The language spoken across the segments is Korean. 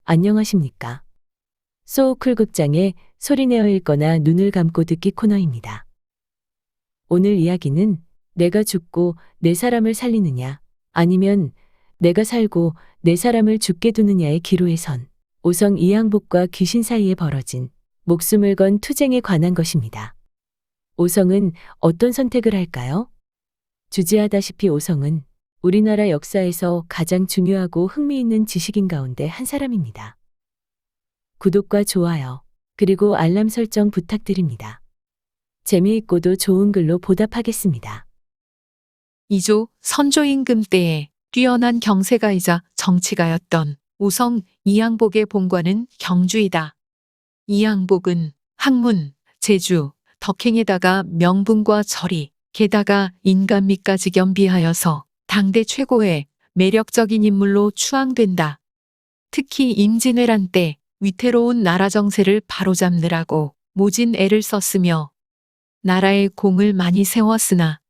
안녕하십니까. 소우쿨 극장의 소리내어 읽거나 눈을 감고 듣기 코너입니다. 오늘 이야기는 내가 죽고 내 사람을 살리느냐, 아니면 내가 살고 내 사람을 죽게 두느냐의 기로에 선 오성 이양복과 귀신 사이에 벌어진 목숨을 건 투쟁에 관한 것입니다. 오성은 어떤 선택을 할까요? 주지하다시피 오성은 우리나라 역사에서 가장 중요하고 흥미있는 지식인 가운데 한 사람입니다. 구독과 좋아요, 그리고 알람 설정 부탁드립니다. 재미있고도 좋은 글로 보답하겠습니다. 이조 선조임금 때에 뛰어난 경세가이자 정치가였던 오성 이양복의 본관은 경주이다. 이양복은 학문, 재주, 덕행에다가 명분과 절이, 게다가 인간미까지 겸비하여서 당대 최고의 매력적인 인물로 추앙된다. 특히 임진왜란 때 위태로운 나라 정세를 바로잡느라고 모진 애를 썼으며 나라의 공을 많이 세웠으나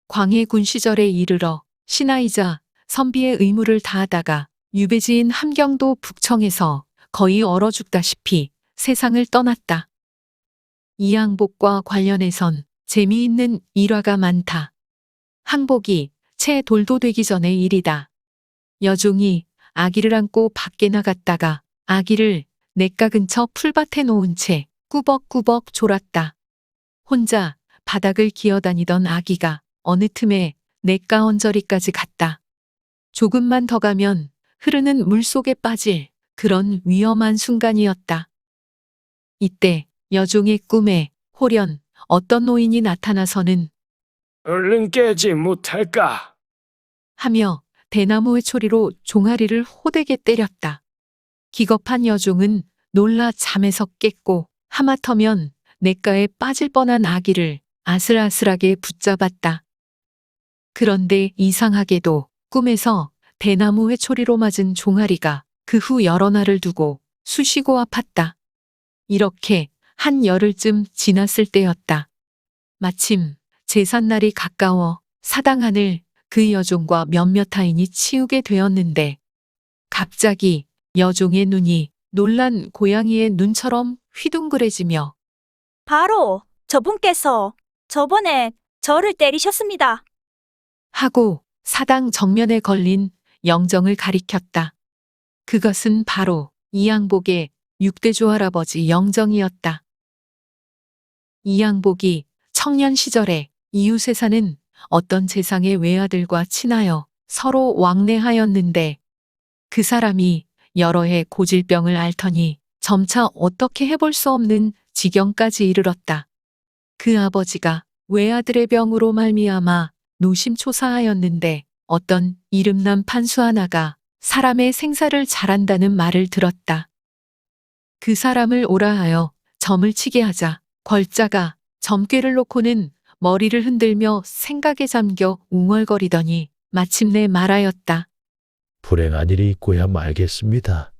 광해군 시절에 이르러 신하이자 선비의 의무를 다하다가 유배지인 함경도 북청에서 거의 얼어 죽다시피 세상을 떠났다. 이양복과 관련해선 재미있는 일화가 많다. 항복이 채 돌도 되기 전의 일이다. 여종이 아기를 안고 밖에 나갔다가 아기를 냇가 근처 풀밭에 놓은 채 꾸벅꾸벅 졸았다. 혼자 바닥을 기어다니던 아기가 어느 틈에 냇가 언저리까지 갔다. 조금만 더 가면 흐르는 물속에 빠질 그런 위험한 순간이었다. 이때 여종의 꿈에 홀연 어떤 노인이 나타나서는 얼른 깨지 못할까? 하며 대나무의 초리로 종아리를 호되게 때렸다. 기겁한 여종은 놀라 잠에서 깼고 하마터면 냇가에 빠질 뻔한 아기를 아슬아슬하게 붙잡았다. 그런데 이상하게도 꿈에서 대나무 회초리로 맞은 종아리가 그 후 여러 날을 두고 쑤시고 아팠다. 이렇게 한 열흘쯤 지났을 때였다. 마침 제삿날이 가까워 사당한을 그 여종과 몇몇 타인이 치우게 되었는데 갑자기 여종의 눈이 놀란 고양이의 눈처럼 휘둥그레지며 바로 저분께서 저번에 저를 때리셨습니다. 하고 사당 정면에 걸린 영정을 가리켰다. 그것은 바로 이양복의 육대조 할아버지 영정이었다. 이양복이 청년 시절에 이웃에 사는 어떤 재상의 외아들과 친하여 서로 왕래하였는데 그 사람이 여러 해 고질병을 앓더니 점차 어떻게 해볼 수 없는 지경까지 이르렀다. 그 아버지가 외아들의 병으로 말미암아 노심초사하였는데 어떤 이름난 판수 하나가 사람의 생사를 잘한다는 말을 들었다. 그 사람을 오라하여 점을 치게 하자 걸자가 점괘를 놓고는 머리를 흔들며 생각에 잠겨 웅얼거리더니 마침내 말하였다. 불행한 일이 있고야 말겠습니다.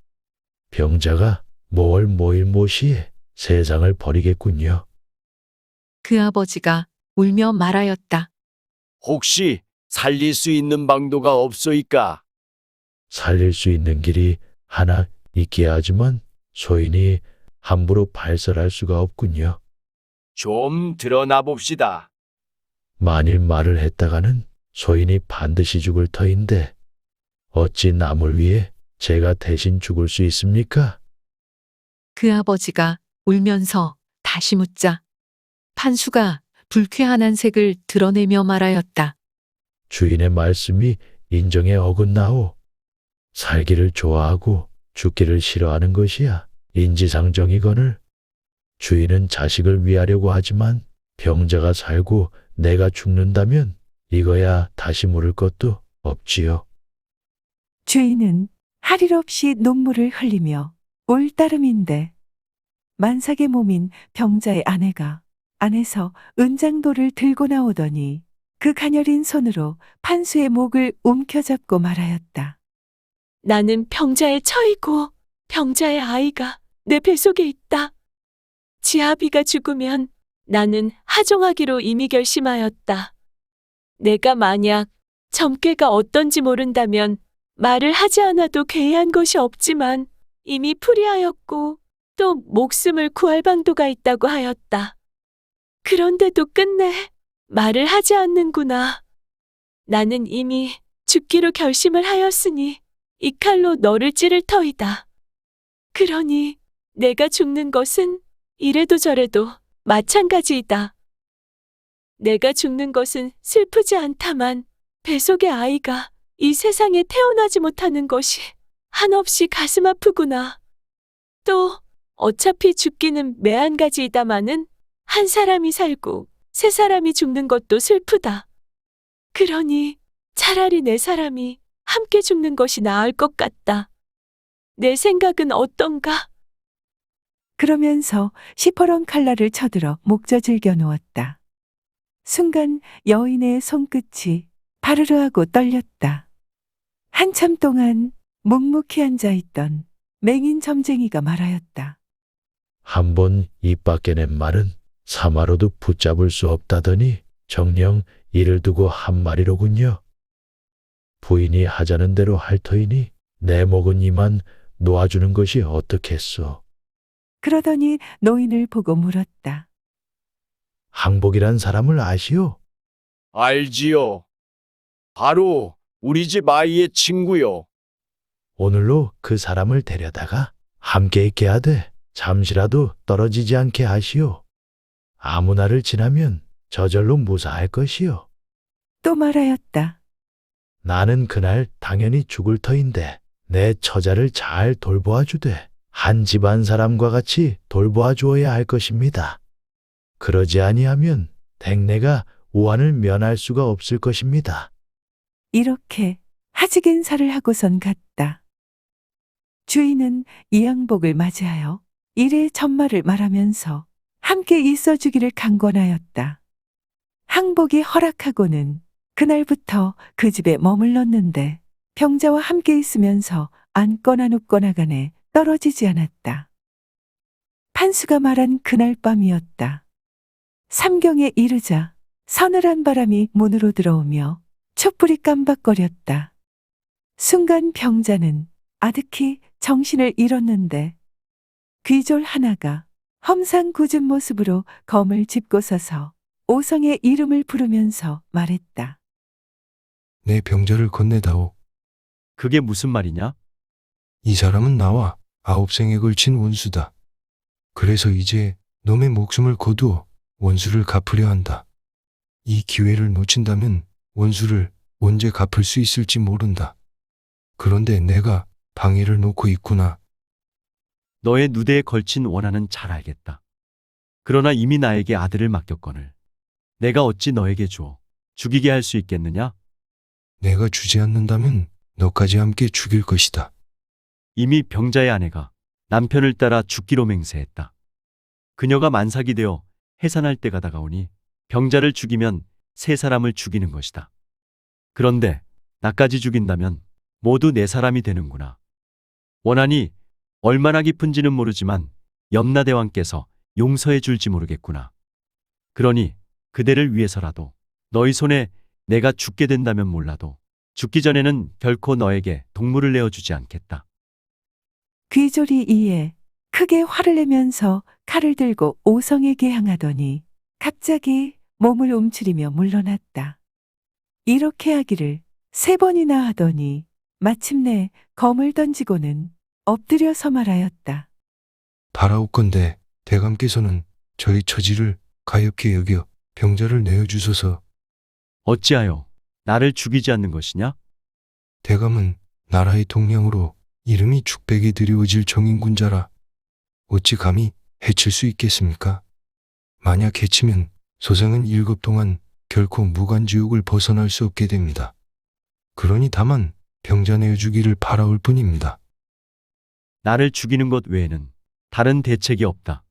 병자가 모월 모일모시에 세상을 버리겠군요. 그 아버지가 울며 말하였다. 혹시 살릴 수 있는 방도가 없소이까? 살릴 수 있는 길이 하나 있기야 하지만 소인이 함부로 발설할 수가 없군요. 좀 드러나 봅시다. 만일 말을 했다가는 소인이 반드시 죽을 터인데 어찌 남을 위해 제가 대신 죽을 수 있습니까? 그 아버지가 울면서 다시 묻자 판수가 불쾌한 안색을 드러내며 말하였다. 주인의 말씀이 인정에 어긋나오. 살기를 좋아하고 죽기를 싫어하는 것이야 인지상정이거늘. 주인은 자식을 위하려고 하지만 병자가 살고 내가 죽는다면 이거야 다시 물을 것도 없지요. 주인은 할 일 없이 눈물을 흘리며 울 따름인데 만삭의 몸인 병자의 아내가 안에서 은장도를 들고 나오더니 그 가녀린 손으로 판수의 목을 움켜잡고 말하였다. 나는 병자의 처이고 병자의 아이가 내 뱃속에 있다. 지아비가 죽으면 나는 하종하기로 이미 결심하였다. 내가 만약 점괘가 어떤지 모른다면 말을 하지 않아도 괴이한 것이 없지만 이미 풀이하였고 또 목숨을 구할 방도가 있다고 하였다. 그런데도 끝내 말을 하지 않는구나. 나는 이미 죽기로 결심을 하였으니 이 칼로 너를 찌를 터이다. 그러니 내가 죽는 것은 이래도 저래도 마찬가지이다. 내가 죽는 것은 슬프지 않다만 뱃속의 아이가 이 세상에 태어나지 못하는 것이 한없이 가슴 아프구나. 또 어차피 죽기는 매한가지이다마는 한 사람이 살고 세 사람이 죽는 것도 슬프다. 그러니 차라리 네 사람이 함께 죽는 것이 나을 것 같다. 내 생각은 어떤가? 그러면서 시퍼런 칼날을 쳐들어 목젖을 겨누었다. 순간 여인의 손끝이 바르르하고 떨렸다. 한참 동안 묵묵히 앉아있던 맹인 점쟁이가 말하였다. 한 번 입 밖에 낸 말은 사마로도 붙잡을 수 없다더니 정녕 이를 두고 한 말이로군요. 부인이 하자는 대로 할 터이니 내 먹은 이만 놓아주는 것이 어떻겠소. 그러더니 노인을 보고 물었다. 항복이란 사람을 아시오? 알지요. 바로 우리 집 아이의 친구요. 오늘로 그 사람을 데려다가 함께 있게 하되 잠시라도 떨어지지 않게 하시오. 아무 날을 지나면 저절로 무사할 것이요. 또 말하였다. 나는 그날 당연히 죽을 터인데 내 처자를 잘 돌보아 주되 한 집안 사람과 같이 돌보아 주어야 할 것입니다. 그러지 아니하면 댁내가 우환을 면할 수가 없을 것입니다. 이렇게 하직인사를 하고선 갔다. 주인은 이양복을 맞이하여 일의 전말을 말하면서 함께 있어주기를 강권하였다. 항복이 허락하고는 그날부터 그 집에 머물렀는데 병자와 함께 있으면서 앉거나 눕거나 간에 떨어지지 않았다. 판수가 말한 그날 밤이었다. 삼경에 이르자 서늘한 바람이 문으로 들어오며 촛불이 깜박거렸다. 순간 병자는 아득히 정신을 잃었는데 귀졸 하나가 험상 굳은 모습으로 검을 짚고 서서 오성의 이름을 부르면서 말했다. 내 병자를 건네다오. 그게 무슨 말이냐? 이 사람은 나와 9생에 걸친 원수다. 그래서 이제 놈의 목숨을 거두어 원수를 갚으려 한다. 이 기회를 놓친다면 원수를 언제 갚을 수 있을지 모른다. 그런데 내가 방해를 놓고 있구나. 너의 누대에 걸친 원한은 잘 알겠다. 그러나 이미 나에게 아들을 맡겼거늘 내가 어찌 너에게 주어 죽이게 할 수 있겠느냐? 내가 주지 않는다면 너까지 함께 죽일 것이다. 이미 병자의 아내가 남편을 따라 죽기로 맹세했다. 그녀가 만삭이 되어 해산할 때가 다가오니 병자를 죽이면 세 사람을 죽이는 것이다. 그런데 나까지 죽인다면 모두 네 사람이 되는구나. 원한이 얼마나 깊은지는 모르지만 염라대왕께서 용서해 줄지 모르겠구나. 그러니 그대를 위해서라도 너희 손에 내가 죽게 된다면 몰라도 죽기 전에는 결코 너에게 동물을 내어주지 않겠다. 귀졸이 이에 크게 화를 내면서 칼을 들고 오성에게 향하더니 갑자기 몸을 움츠리며 물러났다. 이렇게 하기를 3번이나 하더니 마침내 검을 던지고는 엎드려서 말하였다. 바라옵건대 대감께서는 저희 처지를 가엾게 여겨 병자를 내어주소서. 어찌하여 나를 죽이지 않는 것이냐? 대감은 나라의 동량으로 이름이 축백에 드리워질 정인군자라 어찌 감히 해칠 수 있겠습니까? 만약 해치면 소생은 7 동안 결코 무간지옥을 벗어날 수 없게 됩니다. 그러니 다만 병자 내어주기를 바라올 뿐입니다. 나를 죽이는 것 외에는 다른 대책이 없다.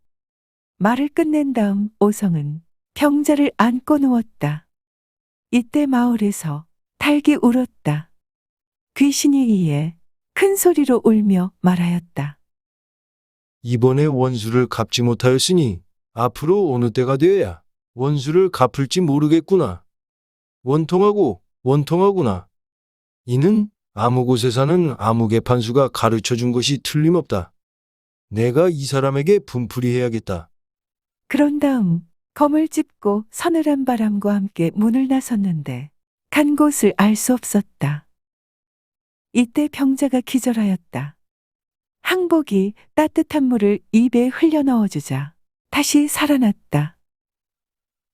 말을 끝낸 다음 오성은 병자를 안고 누웠다. 이때 마을에서 닭이 울었다. 귀신이 이에 큰 소리로 울며 말하였다. 이번에 원수를 갚지 못하였으니 앞으로 어느 때가 되어야 원수를 갚을지 모르겠구나. 원통하구나. 이는 아무 곳에 사는 아무 개판수가 가르쳐 준 것이 틀림없다. 내가 이 사람에게 분풀이해야겠다. 그런 다음 검을 짚고 서늘한 바람과 함께 문을 나섰는데 간 곳을 알 수 없었다. 이때 병자가 기절하였다. 항복이 따뜻한 물을 입에 흘려 넣어주자 다시 살아났다.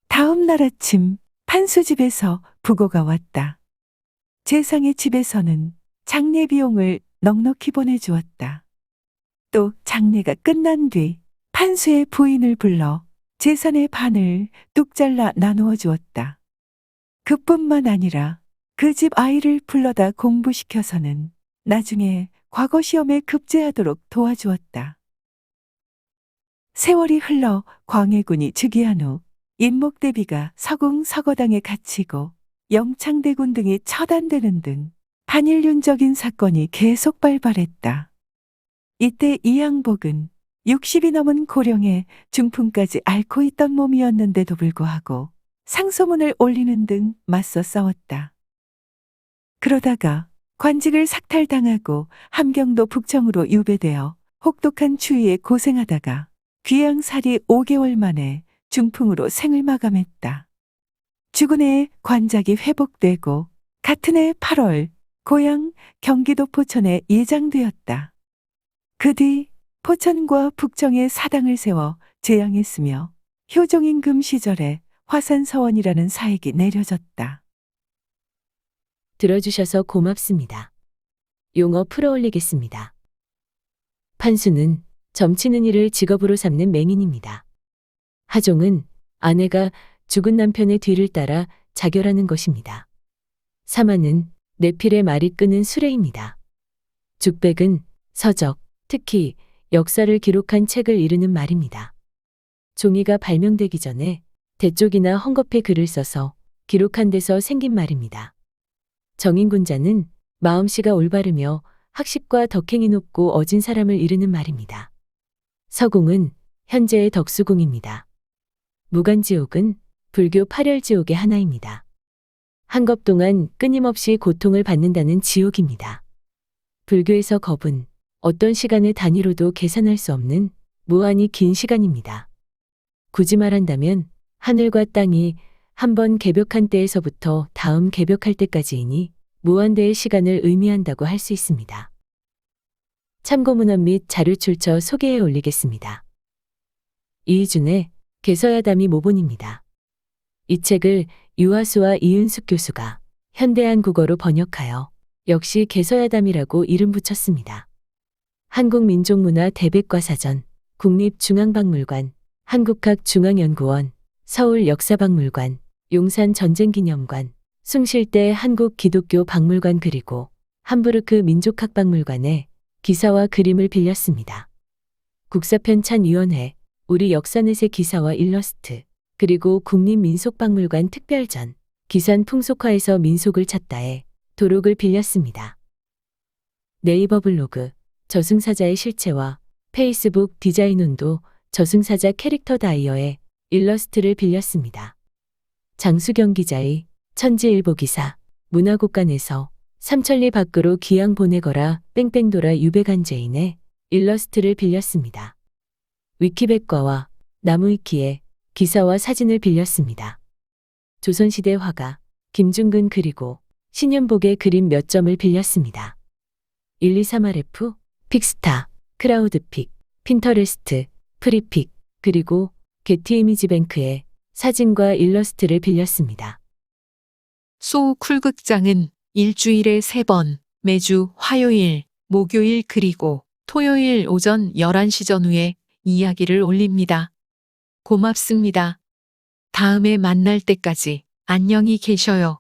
다음 날 아침 판수 집에서 부고가 왔다. 재상의 집에서는 장례 비용을 넉넉히 보내주었다. 또 장례가 끝난 뒤 판수의 부인을 불러 재산의 반을 뚝 잘라 나누어 주었다. 그뿐만 아니라 그 집 아이를 불러다 공부시켜서는 나중에 과거 시험에 급제하도록 도와주었다. 세월이 흘러 광해군이 즉위한 후 인목대비가 서궁 서거당에 갇히고 영창대군 등이 처단되는 등 반인륜적인 사건이 계속 발발했다. 이때 이항복은 60이 넘은 고령에 중풍까지 앓고 있던 몸이었는데도 불구하고 상소문을 올리는 등 맞서 싸웠다. 그러다가 관직을 삭탈당하고 함경도 북청으로 유배되어 혹독한 추위에 고생하다가 귀양살이 5개월 만에 중풍으로 생을 마감했다. 죽은 해에 관작이 회복되고 같은 해 8월 고향 경기도 포천에 예장되었다. 그 뒤 포천과 북청에 사당을 세워 제양했으며 효종임금 시절에 화산서원이라는 사액이 내려졌다. 들어주셔서 고맙습니다. 용어 풀어올리겠습니다. 판수는 점치는 일을 직업으로 삼는 맹인입니다. 하종은 아내가 죽은 남편의 뒤를 따라 자결하는 것입니다. 사마는 내필의 말이 끄는 수레입니다. 죽백은 서적, 특히 역사를 기록한 책을 이르는 말입니다. 종이가 발명되기 전에 대쪽이나 헝겊에 글을 써서 기록한 데서 생긴 말입니다. 정인군자는 마음씨가 올바르며 학식과 덕행이 높고 어진 사람을 이르는 말입니다. 서궁은 현재의 덕수궁입니다. 무간지옥은 불교 8열지옥의 하나입니다. 한겁 동안 끊임없이 고통을 받는다는 지옥입니다. 불교에서 겁은 어떤 시간의 단위로도 계산할 수 없는 무한히 긴 시간입니다. 굳이 말한다면 하늘과 땅이 한 번 개벽한 때에서부터 다음 개벽할 때까지이니 무한대의 시간을 의미한다고 할 수 있습니다. 참고문헌 및 자료 출처 소개해 올리겠습니다. 이희준의 개서야담이 모본입니다. 이 책을 유하수와 이은숙 교수가 현대한 국어로 번역하여 역시 개서야담이라고 이름 붙였습니다. 한국민족문화 대백과사전, 국립중앙박물관, 한국학중앙연구원, 서울역사박물관, 용산전쟁기념관, 숭실대 한국기독교박물관 그리고 함부르크 민족학박물관에 기사와 그림을 빌렸습니다. 국사편찬위원회, 우리 역사넷의 기사와 일러스트, 그리고 국립민속박물관 특별전, 기산 풍속화에서 민속을 찾다에 도록을 빌렸습니다. 네이버 블로그, 저승사자의 실체와 페이스북 디자인운도 저승사자 캐릭터 다이어에 일러스트를 빌렸습니다. 장수경 기자의 천지일보 기사, 문화국간에서 삼천리 밖으로 기양 보내거라 뺑뺑돌아 유배간죄인의 일러스트를 빌렸습니다. 위키백과와 나무위키에 기사와 사진을 빌렸습니다. 조선시대 화가 김중근 그리고 신윤복의 그림 몇 점을 빌렸습니다. 123RF, 픽스타, 크라우드픽, 핀터레스트, 프리픽, 그리고 게티 이미지뱅크의 사진과 일러스트를 빌렸습니다. 소우 쿨극장은 일주일에 3번, 매주 화요일, 목요일 그리고 토요일 오전 11시 전후에 이야기를 올립니다. 고맙습니다. 다음에 만날 때까지 안녕히 계셔요.